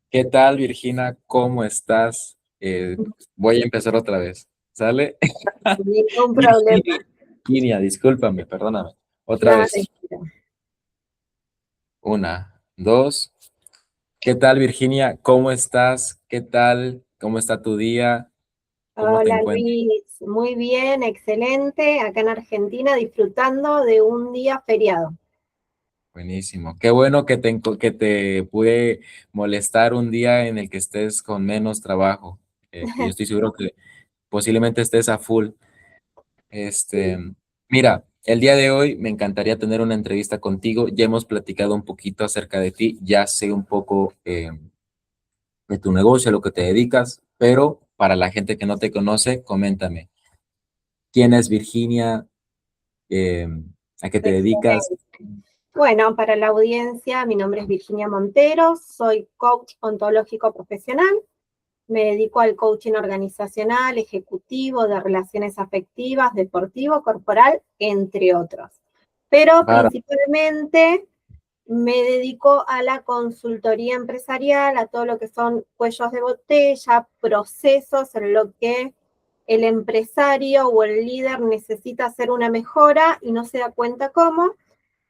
¿Qué tal, Virginia? ¿Cómo estás? Voy a empezar otra vez. ¿Sale? Ningún Virginia, problema. Virginia, discúlpame, perdóname. Otra Nada, vez. Una, dos. ¿Qué tal, Virginia? ¿Cómo estás? ¿Qué tal? ¿Cómo está tu día? ¿Cómo te hola encuentras? Luis, muy bien, excelente. Acá en Argentina disfrutando de un día feriado. Buenísimo. Qué bueno que te pude molestar un día en el que estés con menos trabajo. Que yo estoy seguro que posiblemente estés a full. Este, Sí. mira, el día de hoy me encantaría tener una entrevista contigo. Ya hemos platicado un poquito acerca de ti, ya sé un poco de tu negocio, a lo que te dedicas, pero para la gente que no te conoce, coméntame. ¿Quién es Virginia? Eh, ¿A qué te dedicas? Excelente. Bueno, para la audiencia, mi nombre es Virginia Montero, soy coach ontológico profesional. Me dedico al coaching organizacional, ejecutivo, de relaciones afectivas, deportivo, corporal, entre otros. Pero Para, principalmente me dedico a la consultoría empresarial, a todo lo que son cuellos de botella, procesos en lo que el empresario o el líder necesita hacer una mejora y no se da cuenta cómo.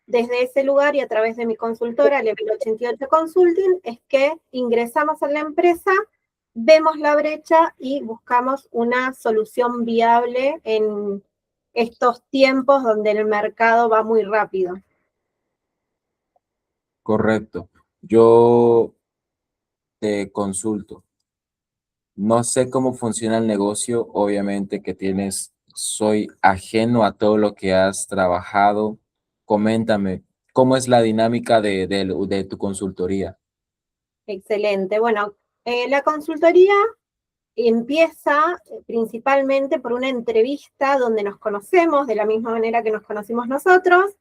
Desde ese lugar y a través de mi consultora, Level 88 Consulting, es que ingresamos a la empresa, vemos la brecha y buscamos una solución viable en estos tiempos donde el mercado va muy rápido. correcto. Yo te consulto. No sé cómo funciona el negocio, obviamente que tienes, soy ajeno a todo lo que has trabajado. Coméntame, ¿cómo es la dinámica de tu consultoría? Excelente. Bueno, la consultoría empieza principalmente por una entrevista donde nos conocemos de la misma manera que nos conocimos nosotros.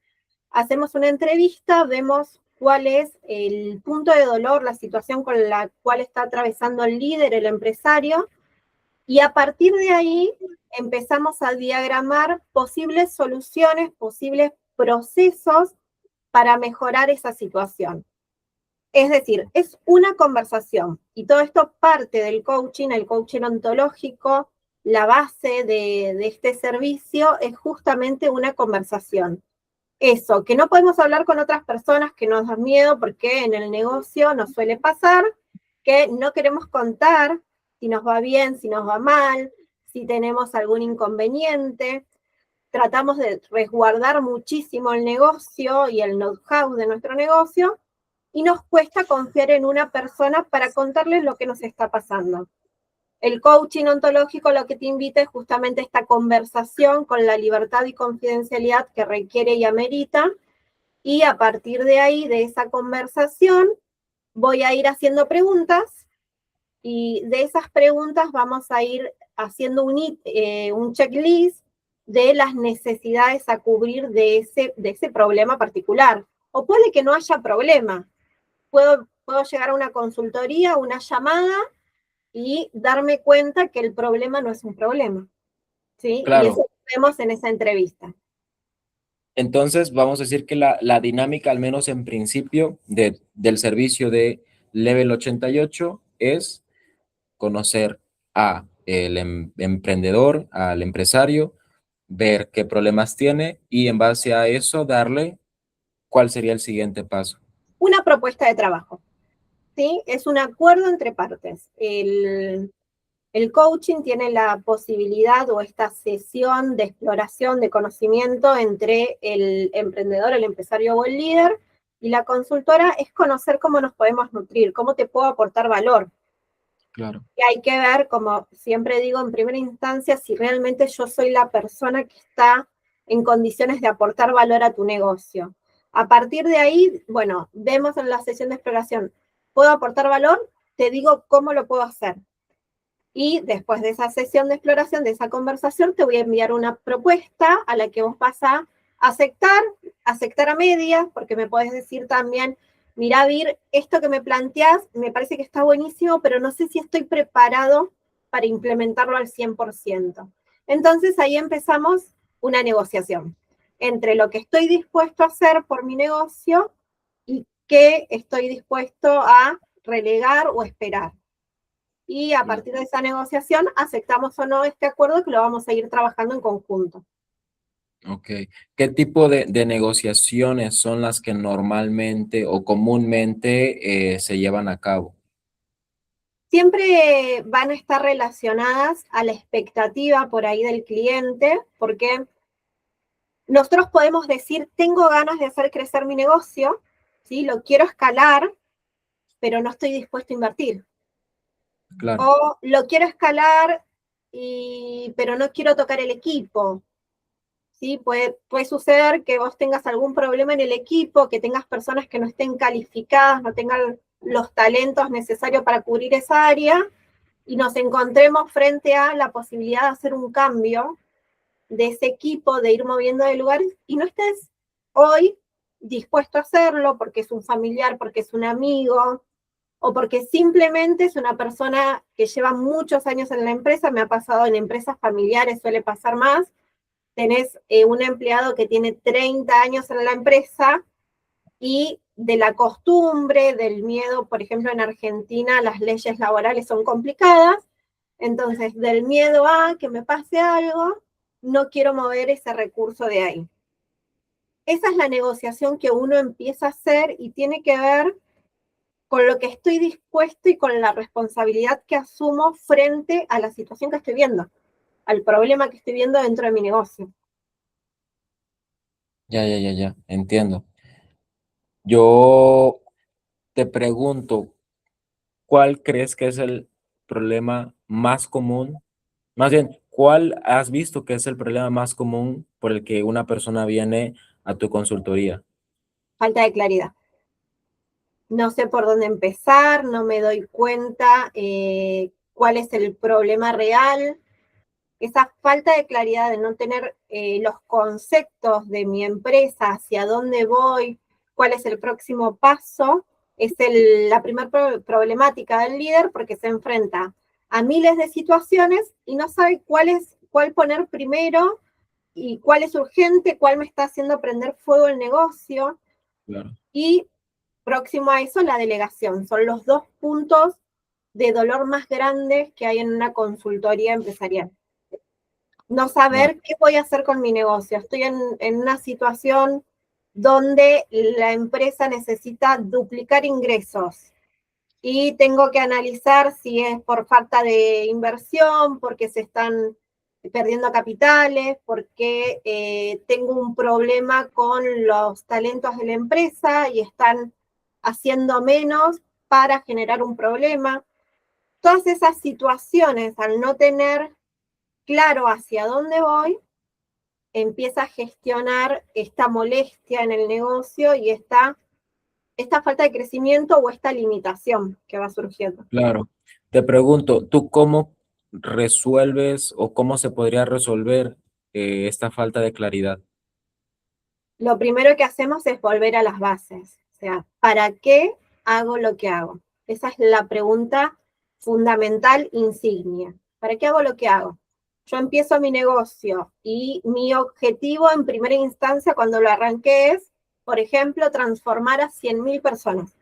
Hacemos una entrevista, vemos cuál es el punto de dolor, la situación con la cual está atravesando el líder, el empresario, y a partir de ahí empezamos a diagramar posibles soluciones, posibles procesos para mejorar esa situación. Es decir, es una conversación y todo esto parte del coaching, el coaching ontológico, la base de este servicio es justamente una conversación. Eso, que no podemos hablar con otras personas que nos dan miedo porque en el negocio nos suele pasar que no queremos contar si nos va bien, si nos va mal, si tenemos algún inconveniente. Tratamos de resguardar muchísimo el negocio y el know-how de nuestro negocio y nos cuesta confiar en una persona para contarles lo que nos está pasando. El coaching ontológico lo que te invita es justamente esta conversación con la libertad y confidencialidad que requiere y amerita, y a partir de ahí, de esa conversación, voy a ir haciendo preguntas y de esas preguntas vamos a ir haciendo un checklist de las necesidades a cubrir de ese problema particular. O puede que no haya problema. Puedo llegar a una consultoría, una llamada y darme cuenta que el problema no es un problema, ¿sí? Y Claro, eso lo vemos en esa entrevista. entonces vamos a decir que la dinámica, al menos en principio, del servicio de Level 88 es conocer a el emprendedor, al empresario, ver qué problemas tiene y en base a eso darle cuál sería el siguiente paso. Una propuesta de trabajo, ¿sí? Es un acuerdo entre partes. El coaching tiene la posibilidad o esta sesión de exploración de conocimiento entre el emprendedor, el empresario o el líder, y la consultora es conocer cómo nos podemos nutrir, cómo te puedo aportar valor. Claro, Y hay que ver, como siempre digo, en primera instancia, si realmente yo soy la persona que está en condiciones de aportar valor a tu negocio. A partir de ahí, bueno, vemos en la sesión de exploración, ¿puedo aportar valor? Te digo cómo lo puedo hacer. Y después de esa sesión de exploración, de esa conversación, te voy a enviar una propuesta a la que vos vas a aceptar, aceptar a medias, porque me podés decir también, mira, Vir, esto que me planteás me parece que está buenísimo, pero no sé si estoy preparado para implementarlo al 100%. Entonces ahí empezamos una negociación entre lo que estoy dispuesto a hacer por mi negocio y qué estoy dispuesto a relegar o esperar. Y a partir de esa negociación aceptamos o no este acuerdo que lo vamos a ir trabajando en conjunto. Ok. ¿Qué tipo de negociaciones son las que normalmente o comúnmente se llevan a cabo? Siempre van a estar relacionadas a la expectativa por ahí del cliente, porque nosotros podemos decir, tengo ganas de hacer crecer mi negocio, ¿sí? Lo quiero escalar, pero no estoy dispuesto a invertir. Claro, O lo quiero escalar, pero no quiero tocar el equipo. ¿Sí? Puede suceder que vos tengas algún problema en el equipo, que tengas personas que no estén calificadas, no tengan los talentos necesarios para cubrir esa área, y nos encontremos frente a la posibilidad de hacer un cambio de ese equipo, de ir moviendo de lugares, y no estés hoy dispuesto a hacerlo porque es un familiar, porque es un amigo, o porque simplemente es una persona que lleva muchos años en la empresa. Me ha pasado en empresas familiares, suele pasar más. Tenés un empleado que tiene 30 años en la empresa y de la costumbre, del miedo, por ejemplo, en Argentina las leyes laborales son complicadas, entonces del miedo a que me pase algo, no quiero mover ese recurso de ahí. Esa es la negociación que uno empieza a hacer y tiene que ver con lo que estoy dispuesto y con la responsabilidad que asumo frente a la situación que estoy viendo, al problema que estoy viendo dentro de mi negocio. ya, entiendo. Yo te pregunto, ¿cuál crees que es el problema más común? Más bien, ¿cuál has visto que es el problema más común por el que una persona viene a tu consultoría? Falta de claridad. No sé por dónde empezar, no me doy cuenta cuál es el problema real. Esa falta de claridad de no tener los conceptos de mi empresa, hacia dónde voy, cuál es el próximo paso, es la primera problemática del líder, porque se enfrenta a miles de situaciones y no sabe cuál poner primero y cuál es urgente, cuál me está haciendo prender fuego el negocio. Claro, Y próximo a eso, la delegación. Son los dos puntos de dolor más grandes que hay en una consultoría empresarial. No claro, saber qué voy a hacer con mi negocio. Estoy en una situación donde la empresa necesita duplicar ingresos y tengo que analizar si es por falta de inversión, porque se están perdiendo capitales, porque tengo un problema con los talentos de la empresa y están haciendo menos para generar un problema. Todas esas situaciones, al no tener claro hacia dónde voy, empieza a gestionar esta molestia en el negocio y esta falta de crecimiento o esta limitación que va surgiendo. claro. Te pregunto, ¿tú cómo resuelves o cómo se podría resolver esta falta de claridad? Lo primero que hacemos es volver a las bases. O sea, ¿para qué hago lo que hago? Esa es la pregunta fundamental, insignia. ¿Para qué hago lo que hago? Yo empiezo mi negocio y mi objetivo en primera instancia cuando lo arranqué es, por ejemplo, transformar a 100.000 personas.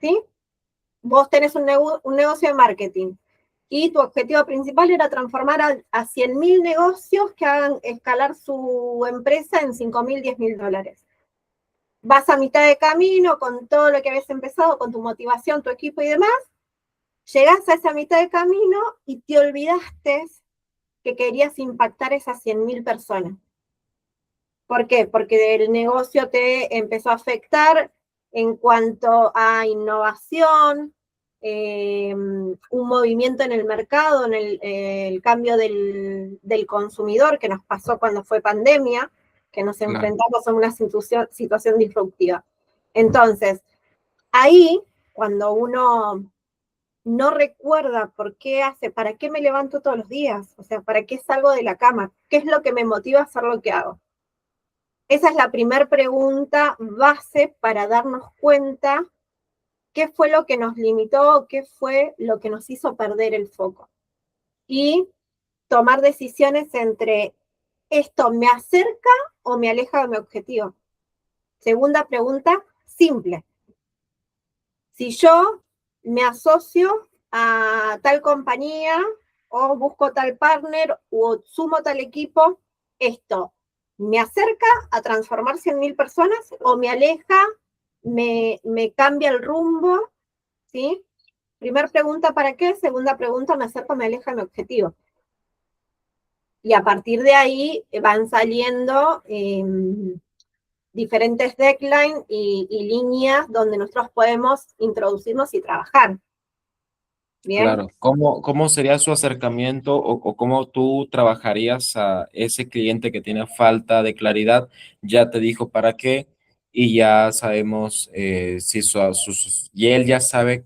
¿Sí? Vos tenés un negocio de marketing y tu objetivo principal era transformar a 100.000 negocios que hagan escalar su empresa en 5.000, $10.000. Vas a mitad de camino con todo lo que habías empezado, con tu motivación, tu equipo y demás, llegás a esa mitad de camino y te olvidaste que querías impactar esas 100.000 personas. ¿Por qué? Porque el negocio te empezó a afectar en cuanto a innovación, un movimiento en el mercado, en el cambio del consumidor que nos pasó cuando fue pandemia, que nos Claro, enfrentamos a una situación disruptiva. Entonces, ahí, cuando uno no recuerda por qué hace, para qué me levanto todos los días, o sea, para qué salgo de la cama, qué es lo que me motiva a hacer lo que hago. Esa es la primera pregunta base para darnos cuenta qué fue lo que nos limitó, qué fue lo que nos hizo perder el foco. Y tomar decisiones entre esto me acerca o me aleja de mi objetivo. Segunda pregunta, simple. Si yo me asocio a tal compañía o busco tal partner o sumo tal equipo, esto me acerca a transformar 100.000 personas o me aleja, me cambia el rumbo, ¿sí? Primera pregunta, ¿para qué? Segunda pregunta, me acerca o me aleja de mi objetivo. Y a partir de ahí van saliendo diferentes deadlines y líneas donde nosotros podemos introducirnos y trabajar. Bien. Claro, ¿cómo sería su acercamiento o cómo tú trabajarías a ese cliente que tiene falta de claridad? Ya te dijo para qué y ya sabemos si y él ya sabe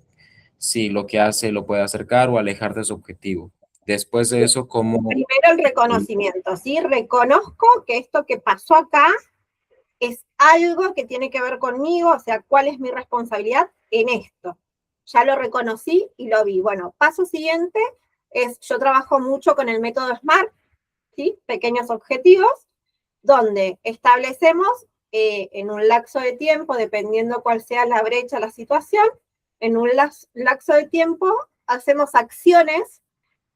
si lo que hace lo puede acercar o alejar de su objetivo. Después de eso, ¿cómo? Primero el reconocimiento, ¿sí? Reconozco que esto que pasó acá es algo que tiene que ver conmigo, o sea, ¿cuál es mi responsabilidad en esto? Ya lo reconocí y lo vi. Bueno, paso siguiente es, yo trabajo mucho con el método SMART, ¿sí? Pequeños objetivos, donde establecemos en un lapso de tiempo, dependiendo cuál sea la brecha, la situación, en un lapso de tiempo hacemos acciones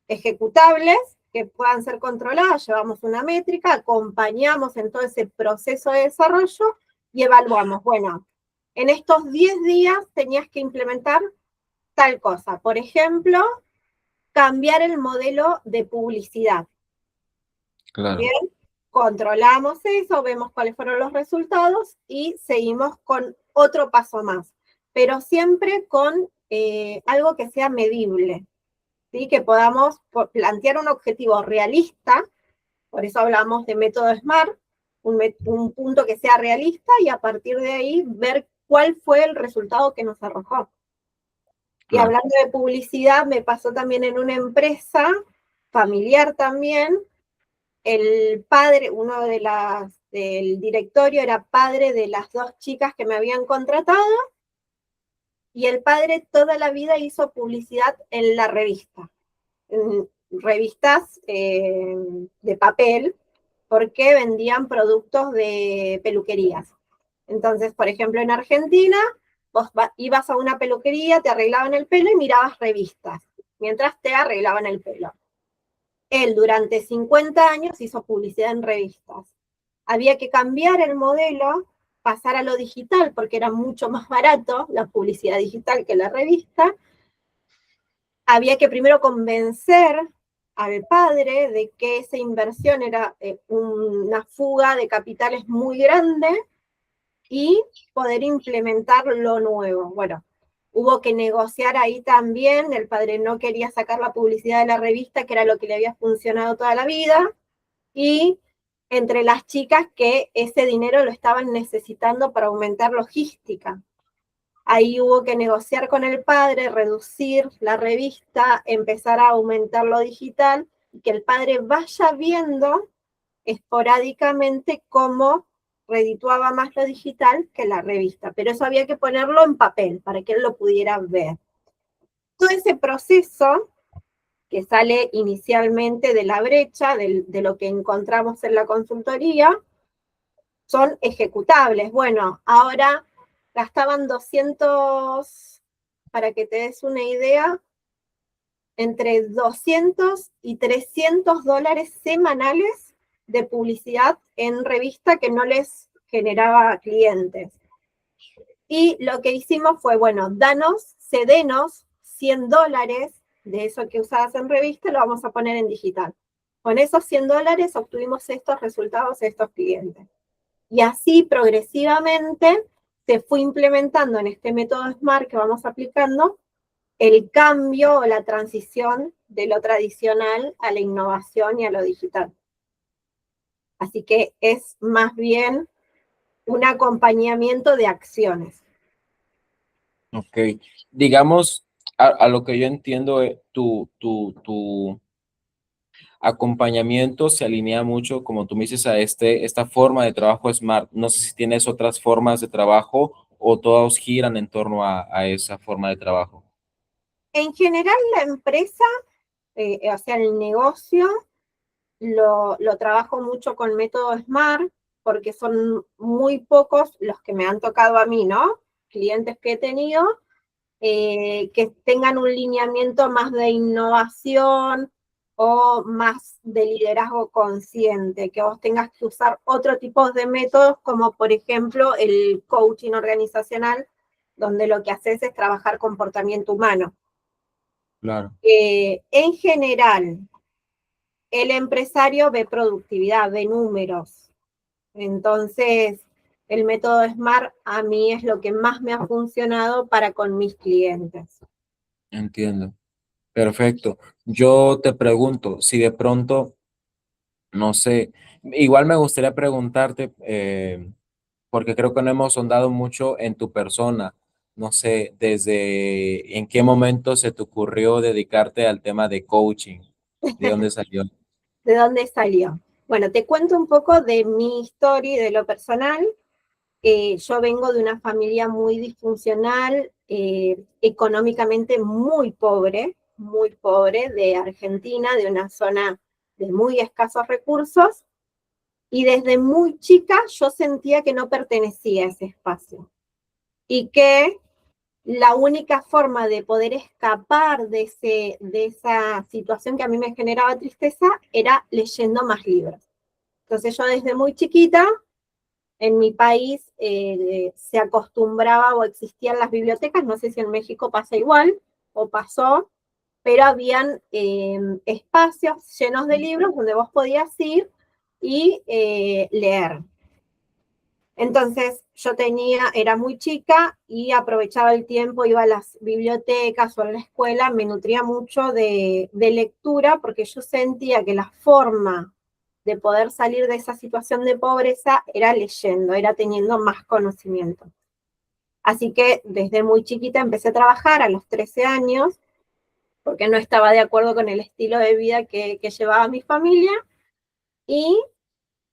ejecutables que puedan ser controladas, llevamos una métrica, acompañamos en todo ese proceso de desarrollo y evaluamos, bueno, en estos 10 días tenías que implementar tal cosa. Por ejemplo, cambiar el modelo de publicidad. Claro, Bien, controlamos eso, vemos cuáles fueron los resultados y seguimos con otro paso más, pero siempre con algo que sea medible. ¿Sí? Que podamos plantear un objetivo realista, por eso hablamos de método SMART, un punto que sea realista y a partir de ahí ver cuál fue el resultado que nos arrojó. Y claro. hablando de publicidad, me pasó también en una empresa familiar también, el padre, del directorio era padre de las 2 chicas que me habían contratado, y el padre toda la vida hizo publicidad en la revista. Revistas de papel porque vendían productos de peluquerías. Entonces, por ejemplo, en Argentina, vos ibas a una peluquería, te arreglaban el pelo y mirabas revistas, mientras te arreglaban el pelo. Él durante 50 años hizo publicidad en revistas. Había que cambiar el modelo, pasar a lo digital, porque era mucho más barato la publicidad digital que la revista. Había que primero convencer al padre de que esa inversión era una fuga de capitales muy grande y poder implementar lo nuevo. Bueno, hubo que negociar ahí también, el padre no quería sacar la publicidad de la revista, que era lo que le había funcionado toda la vida, y entre las chicas que ese dinero lo estaban necesitando para aumentar logística. Ahí hubo que negociar con el padre, reducir la revista, empezar a aumentar lo digital y que el padre vaya viendo esporádicamente cómo redituaba más lo digital que la revista. Pero eso había que ponerlo en papel para que él lo pudiera ver. Todo ese proceso que sale inicialmente de la brecha, de lo que encontramos en la consultoría, son ejecutables. Bueno, ahora gastaban 200, para que te des una idea, entre 200 y 300 dólares semanales de publicidad en revista que no les generaba clientes. Y lo que hicimos fue, bueno, cedenos 100 dólares de eso que usabas en revista, lo vamos a poner en digital. Con esos 100 dólares obtuvimos estos resultados de estos clientes. Y así progresivamente se fue implementando en este método SMART que vamos aplicando el cambio o la transición de lo tradicional a la innovación y a lo digital. Así que es más bien un acompañamiento de acciones. Ok. Digamos, a lo que yo entiendo, tu acompañamiento se alinea mucho, como tú me dices, a esta forma de trabajo SMART. No sé si tienes otras formas de trabajo o todos giran en torno a esa forma de trabajo. En general, la empresa, o sea, el negocio, lo trabajo mucho con método SMART, porque son muy pocos los que me han tocado a mí, ¿no? Clientes que he tenido, que tengan un lineamiento más de innovación o más de liderazgo consciente, que vos tengas que usar otro tipo de métodos, como por ejemplo el coaching organizacional, donde lo que haces es trabajar comportamiento humano. Claro, En general, el empresario ve productividad, ve números. Entonces, el método SMART a mí es lo que más me ha funcionado para con mis clientes. entiendo. Perfecto. Yo te pregunto, si de pronto, no sé, igual me gustaría preguntarte, porque creo que no hemos sondado mucho en tu persona. No sé, desde en qué momento se te ocurrió dedicarte al tema de coaching, ¿de dónde salió? ¿De dónde salió? Bueno, te cuento un poco de mi historia y de lo personal. Yo vengo de una familia muy disfuncional, económicamente muy pobre, de Argentina, de una zona de muy escasos recursos, y desde muy chica yo sentía que no pertenecía a ese espacio y que la única forma de poder escapar de esa situación que a mí me generaba tristeza era leyendo más libros. Entonces yo desde muy chiquita, en mi país se acostumbraba o existían las bibliotecas, no sé si en México pasa igual o pasó, pero habían espacios llenos de libros donde vos podías ir y leer. Entonces yo era muy chica y aprovechaba el tiempo, iba a las bibliotecas o a la escuela, me nutría mucho de lectura porque yo sentía que la forma de poder salir de esa situación de pobreza era leyendo, era teniendo más conocimiento. Así que desde muy chiquita empecé a trabajar a los 13 años porque no estaba de acuerdo con el estilo de vida que llevaba mi familia y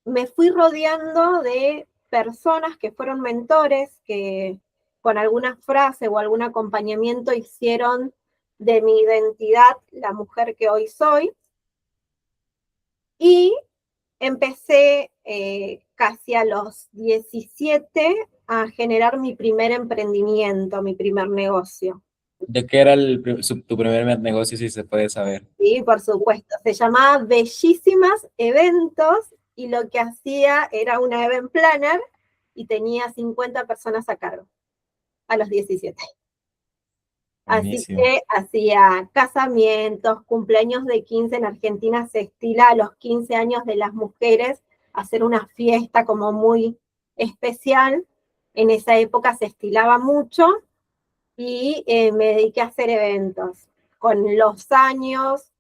me fui rodeando de personas que fueron mentores, que con alguna frase o algún acompañamiento hicieron de mi identidad la mujer que hoy soy. Y empecé casi a los 17 a generar mi primer emprendimiento, mi primer negocio. ¿De qué era tu primer negocio, si se puede saber? Sí, por supuesto. Se llamaba Bellísimas Eventos y lo que hacía era una event planner y tenía 50 personas a cargo a los 17. Así Buenísimo. que hacía casamientos, cumpleaños de 15. En Argentina se estila a los 15 años de las mujeres hacer una fiesta como muy especial. En esa época se estilaba mucho y me dediqué a hacer eventos. Con los años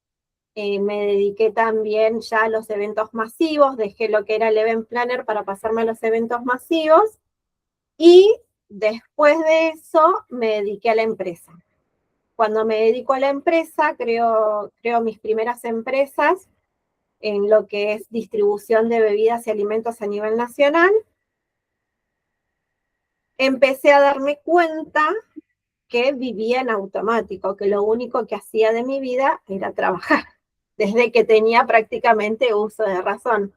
me dediqué también ya a los eventos masivos, dejé lo que era el event planner para pasarme a los eventos masivos y después de eso me dediqué a la empresa. Cuando me dedico a la empresa, creo mis primeras empresas en lo que es distribución de bebidas y alimentos a nivel nacional. Empecé a darme cuenta que vivía en automático, que lo único que hacía de mi vida era trabajar, desde que tenía prácticamente uso de razón.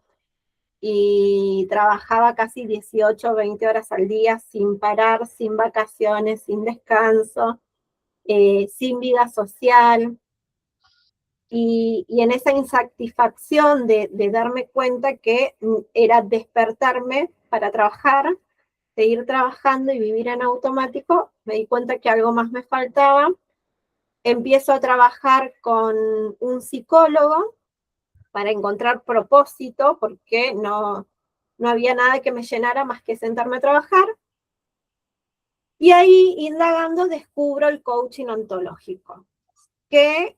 Y trabajaba casi 18 o 20 horas al día sin parar, sin vacaciones, sin descanso, sin vida social. Y en esa insatisfacción de darme cuenta que era despertarme para trabajar, seguir trabajando y vivir en automático, me di cuenta que algo más me faltaba. Empiezo a trabajar con un psicólogo para encontrar propósito, porque no había nada que me llenara más que sentarme a trabajar. Y ahí, indagando, descubro el coaching ontológico, que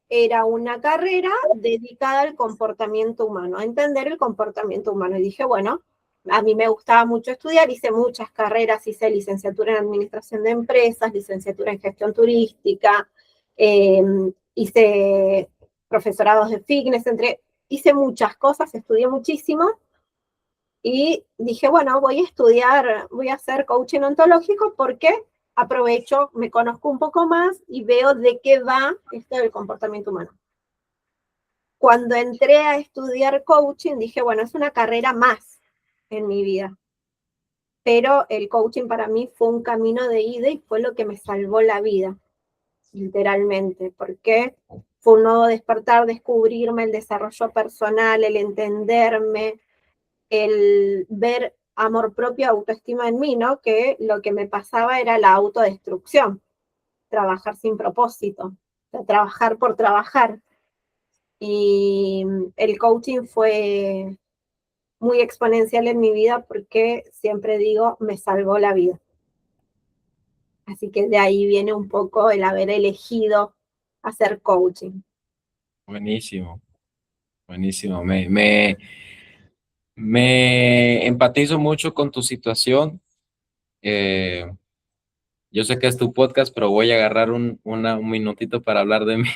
era una carrera dedicada al comportamiento humano, a entender el comportamiento humano. Y dije, bueno, a mí me gustaba mucho estudiar, hice muchas carreras, hice licenciatura en administración de empresas, licenciatura en gestión turística, eh, hice profesorados de fitness, hice muchas cosas, estudié muchísimo y dije, bueno, voy a estudiar, voy a hacer coaching ontológico porque aprovecho, me conozco un poco más y veo de qué va esto del comportamiento humano. Cuando entré a estudiar coaching, dije, bueno, es una carrera más en mi vida. pero el coaching para mí fue un camino de ida y fue lo que me salvó la vida, literalmente, porque fue un nuevo despertar, descubrirme, el desarrollo personal, el entenderme, el ver amor propio, autoestima en mí, ¿no? Que lo que me pasaba era la autodestrucción, trabajar sin propósito, o sea, trabajar por trabajar. Y el coaching fue muy exponencial en mi vida porque siempre digo, me salvó la vida. Así que de ahí viene un poco el haber elegido hacer coaching. Buenísimo, buenísimo. Me empatizo mucho con tu situación. Eh, yo sé que es tu podcast, pero voy a agarrar un minutito para hablar de mí.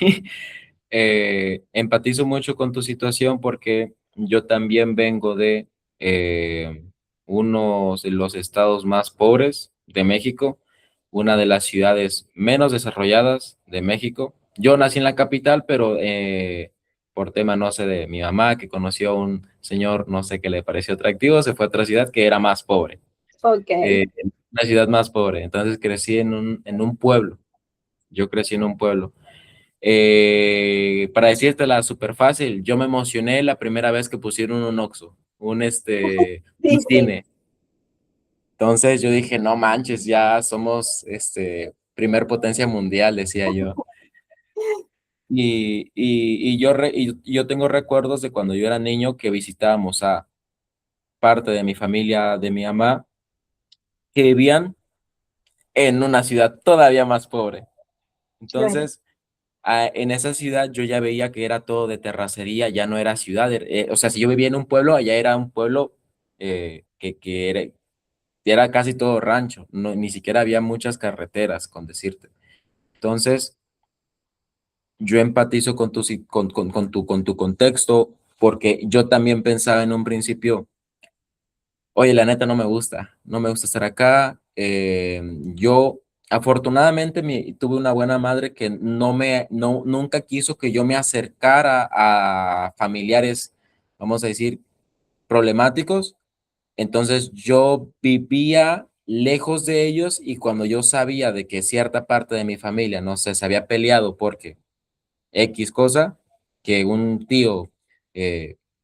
Empatizo mucho con tu situación porque yo también vengo de uno de los estados más pobres de México, una de las ciudades menos desarrolladas de México. Yo nací en la capital, pero por tema, no sé, de mi mamá, que conoció a un señor, no sé, que le pareció atractivo, se fue a otra ciudad que era más pobre, Ok, una ciudad más pobre. Entonces crecí en un pueblo, yo crecí en un pueblo. Para decírtela súper fácil, yo me emocioné la primera vez que pusieron un Oxxo, un sí, sí, cine. Entonces yo dije, no manches, ya somos primer potencia mundial, decía yo. Y yo tengo recuerdos de cuando yo era niño que visitábamos a parte de mi familia, de mi mamá, que vivían en una ciudad todavía más pobre. claro. Entonces, en esa ciudad yo ya veía que era todo de terracería, ya no era ciudad. O sea, si yo vivía en un pueblo, allá era un pueblo que era casi todo rancho, no, ni siquiera había muchas carreteras, con decirte. Entonces, yo empatizo con con tu contexto, porque yo también pensaba en un principio, oye, la neta no me gusta estar acá. Yo, afortunadamente, tuve una buena madre que nunca quiso que yo me acercara a familiares, vamos a decir, problemáticos. Entonces yo vivía lejos de ellos y cuando yo sabía de que cierta parte de mi familia, no sé, se había peleado porque X cosa, que un tío,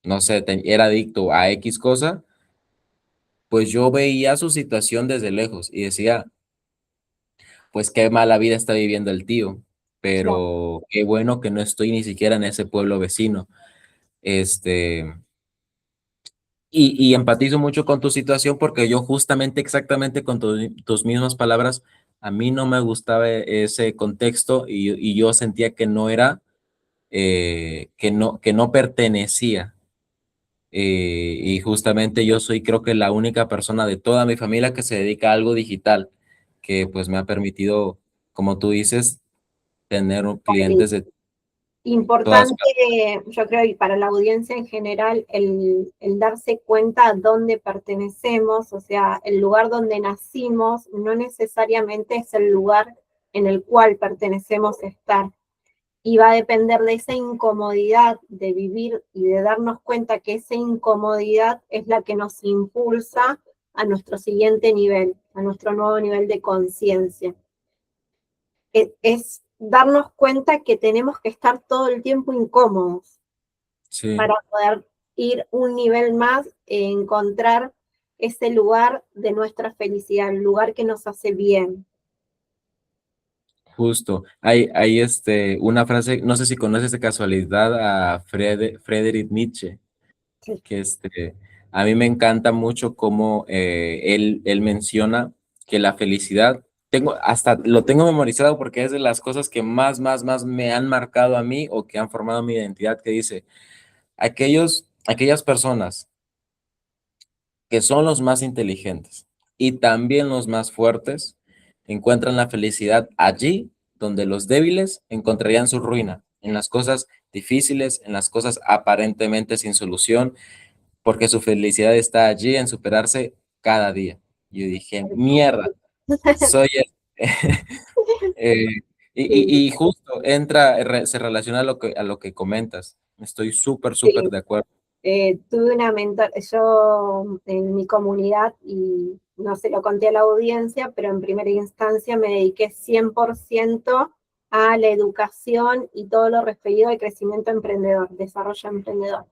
no sé, era adicto a X cosa, pues yo veía su situación desde lejos y decía, pues qué mala vida está viviendo el tío, Claro. pero qué bueno que no estoy ni siquiera en ese pueblo vecino. Este, y empatizo mucho con tu situación porque yo justamente, exactamente con tus mismas palabras, a mí no me gustaba ese contexto y yo sentía que no era, que no pertenecía. Y justamente yo soy creo que la única persona de toda mi familia que se dedica a algo digital, que pues me ha permitido, como tú dices, tener clientes de todas. Importante, yo creo, y para la audiencia en general, el darse cuenta a dónde pertenecemos, o sea, el lugar donde nacimos no necesariamente es el lugar en el cual pertenecemos a estar. Y va a depender de esa incomodidad de vivir y de darnos cuenta que esa incomodidad es la que nos impulsa a nuestro siguiente nivel, a nuestro nuevo nivel de conciencia. Es darnos cuenta que tenemos que estar todo el tiempo incómodos Sí. para poder ir un nivel más e encontrar ese lugar de nuestra felicidad, el lugar que nos hace bien. Justo, hay una frase, no sé si conoces de casualidad a Friedrich Nietzsche, Sí, que a mí me encanta mucho cómo él menciona que la felicidad, hasta lo tengo memorizado porque es de las cosas que más me han marcado a mí o que han formado mi identidad, que dice, aquellas personas que son los más inteligentes y también los más fuertes, encuentran la felicidad allí donde los débiles encontrarían su ruina, en las cosas difíciles, en las cosas aparentemente sin solución, porque su felicidad está allí en superarse cada día. Yo dije, mierda, soy el... Eh, sí, y justo se relaciona a lo que comentas. Estoy sí. súper de acuerdo. Tuve una mentor, yo en mi comunidad y no se lo conté a la audiencia, pero en primera instancia me dediqué 100% a la educación y todo lo referido al crecimiento emprendedor, desarrollo emprendedor.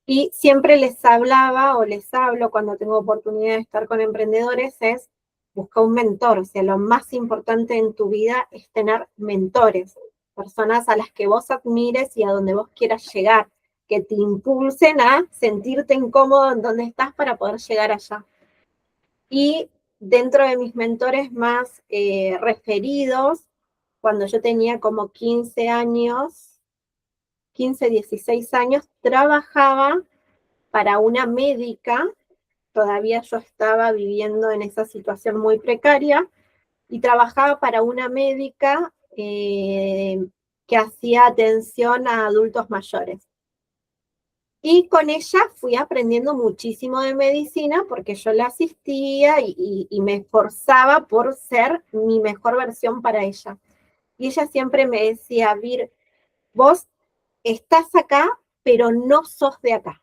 Y siempre les hablaba o les hablo cuando tengo oportunidad de estar con emprendedores es busca un mentor, o sea, lo más importante en tu vida es tener mentores, personas a las que vos admires y a donde vos quieras llegar, que te impulsen a sentirte incómodo en donde estás para poder llegar allá. Y dentro de mis mentores más referidos, cuando yo tenía como 15 años, 15, 16 años, trabajaba para una médica, todavía yo estaba viviendo en esa situación muy precaria, y trabajaba para una médica que hacía atención a adultos mayores. Y con ella fui aprendiendo muchísimo de medicina porque yo la asistía y me esforzaba por ser mi mejor versión para ella. Y ella siempre me decía, Vir, vos estás acá, pero no sos de acá,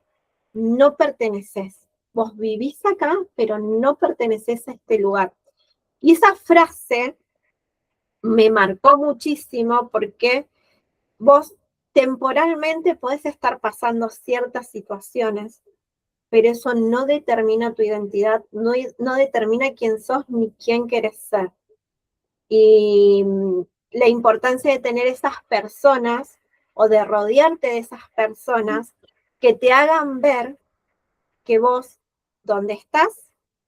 no perteneces. Vos vivís acá, pero no perteneces a este lugar. Y esa frase me marcó muchísimo porque vos temporalmente podés estar pasando ciertas situaciones, pero eso no determina tu identidad, no determina quién sos ni quién querés ser. Y la importancia de tener esas personas o de rodearte de esas personas que te hagan ver que vos, donde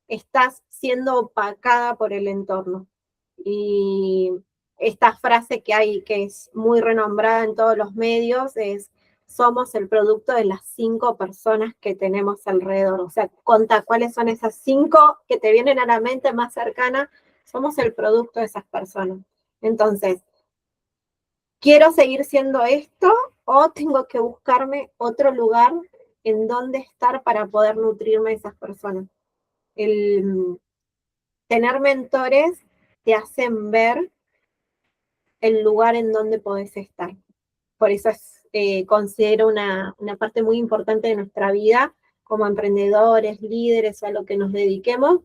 estás siendo opacada por el entorno. Y esta frase que hay, que es muy renombrada en todos los medios, es somos el producto de las 5 personas que tenemos alrededor. O sea, conta cuáles son esas 5 que te vienen a la mente más cercana, somos el producto de esas personas. Entonces, ¿quiero seguir siendo esto o tengo que buscarme otro lugar en donde estar para poder nutrirme de esas personas? El tener mentores te hacen ver el lugar en donde podés estar. Por eso considero una parte muy importante de nuestra vida como emprendedores, líderes o a lo que nos dediquemos.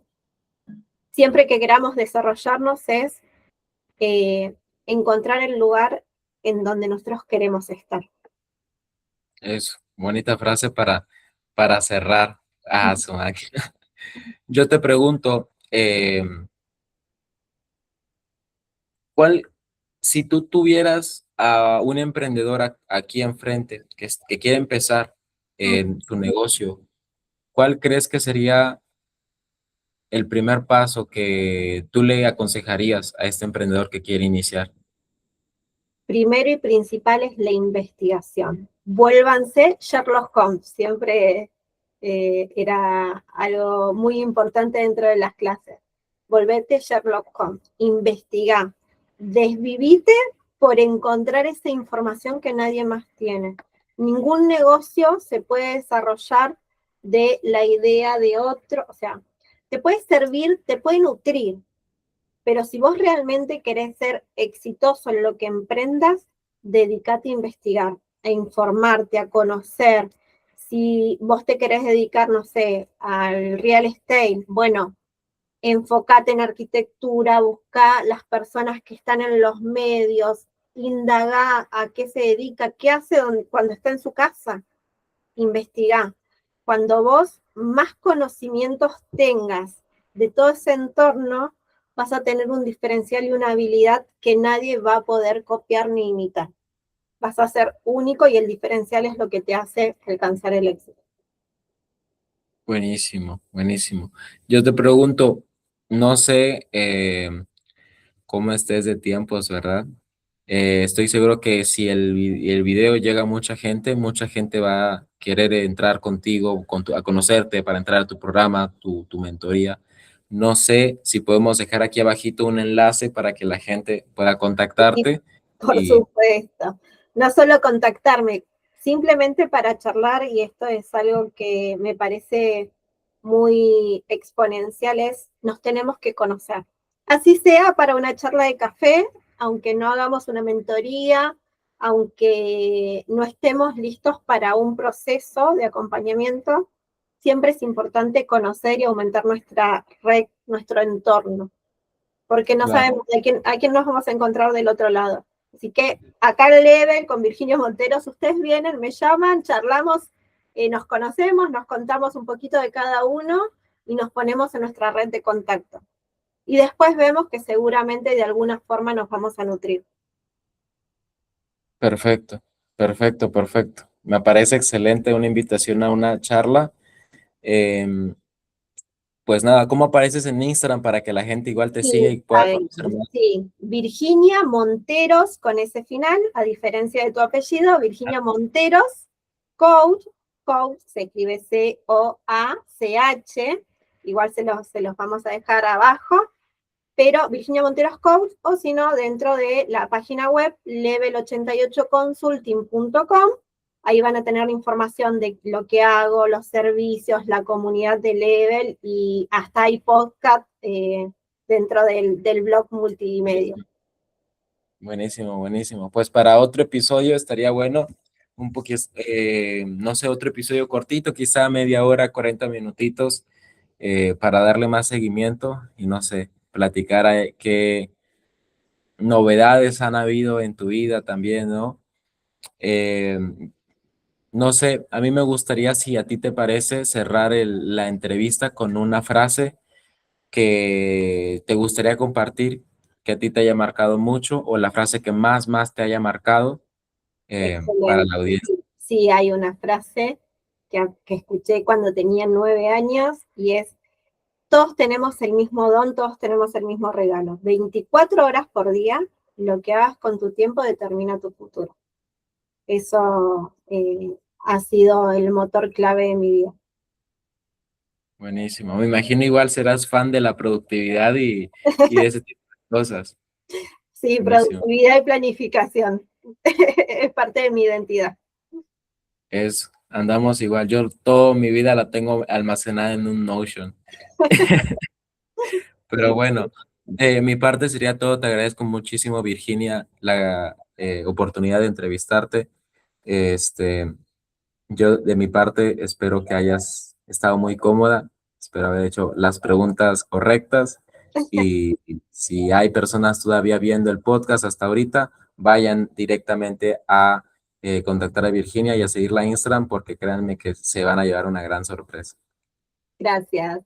Siempre que queramos desarrollarnos es encontrar el lugar en donde nosotros queremos estar. Eso, bonita frase para cerrar. Ah, su máquina. Yo te pregunto, ¿cuál, si tú tuvieras a un emprendedor aquí enfrente que quiere empezar en su negocio, ¿cuál crees que sería el primer paso que tú le aconsejarías a este emprendedor que quiere iniciar? Primero y principal es la investigación. Vuélvanse Sherlock Holmes, siempre era algo muy importante dentro de las clases. Volvete Sherlock Holmes, investigá, desvivite por encontrar esa información que nadie más tiene. Ningún negocio se puede desarrollar de la idea de otro, o sea, te puede servir, te puede nutrir, pero si vos realmente querés ser exitoso en lo que emprendas, dedícate a investigar, a informarte, a conocer. Si vos te querés dedicar, no sé, al real estate, bueno, enfócate en arquitectura, busca las personas que están en los medios, indagá a qué se dedica, qué hace cuando está en su casa, investigá. Cuando vos más conocimientos tengas de todo ese entorno, vas a tener un diferencial y una habilidad que nadie va a poder copiar ni imitar. Vas a ser único y el diferencial es lo que te hace alcanzar el éxito. Buenísimo, buenísimo. Yo te pregunto, no sé cómo estés de tiempos, ¿verdad? Estoy seguro que si el video llega a mucha gente va a querer entrar contigo, a conocerte para entrar a tu programa, tu mentoría. No sé si podemos dejar aquí abajito un enlace para que la gente pueda Y contactarte por y supuesto, no solo contactarme, simplemente para charlar, y esto es algo que me parece muy exponencial, es nos tenemos que conocer. Así sea para una charla de café, aunque no hagamos una mentoría, aunque no estemos listos para un proceso de acompañamiento, siempre es importante conocer y aumentar nuestra red, nuestro entorno, porque no Claro. sabemos a quién nos vamos a encontrar del otro lado. Así que acá en Level, con Virginia Monteros, ustedes vienen, me llaman, charlamos, nos conocemos, nos contamos un poquito de cada uno y nos ponemos en nuestra red de contacto. Y después vemos que seguramente de alguna forma nos vamos a nutrir. Perfecto, perfecto, perfecto. Me parece excelente una invitación a una charla. Em, pues nada, ¿cómo apareces en Instagram para que la gente igual te siga Sí, y pueda conocer más? sí, Virginia Monteros con ese final, a diferencia de tu apellido, Virginia Monteros, coach se escribe Coach, igual se los vamos a dejar abajo, pero Virginia Monteros Coach, o si no, dentro de la página web level88consulting.com, ahí van a tener la información de lo que hago, los servicios, la comunidad de Level, y hasta hay podcast dentro del blog multimedia. Buenísimo, buenísimo. Pues para otro episodio estaría bueno un poquito, no sé, otro episodio cortito, quizá media hora, 40 minutitos, para darle más seguimiento y no sé, platicar qué novedades han habido en tu vida también, ¿no? Eh, no sé, a mí me gustaría, si a ti te parece, cerrar la entrevista con una frase que te gustaría compartir, que a ti te haya marcado mucho, o la frase que más te haya marcado para la Excelente. audiencia. Sí, hay una frase que escuché cuando tenía 9 años y es: todos tenemos el mismo don, todos tenemos el mismo regalo. 24 horas por día, lo que hagas con tu tiempo determina tu futuro. Eso ha sido el motor clave de mi vida. Buenísimo. Me imagino igual serás fan de la productividad y de ese tipo de cosas. Sí, Buenísimo. productividad y planificación. Es parte de mi identidad. Andamos igual. Yo toda mi vida la tengo almacenada en un Notion. Pero bueno, de mi parte sería todo. Te agradezco muchísimo, Virginia, la oportunidad de entrevistarte. Este, yo de mi parte espero que hayas estado muy cómoda. Espero haber hecho las preguntas correctas. Y si hay personas todavía viendo el podcast hasta ahorita, vayan directamente a contactar a Virginia y a seguirla en Instagram, porque créanme que se van a llevar una gran sorpresa. Gracias.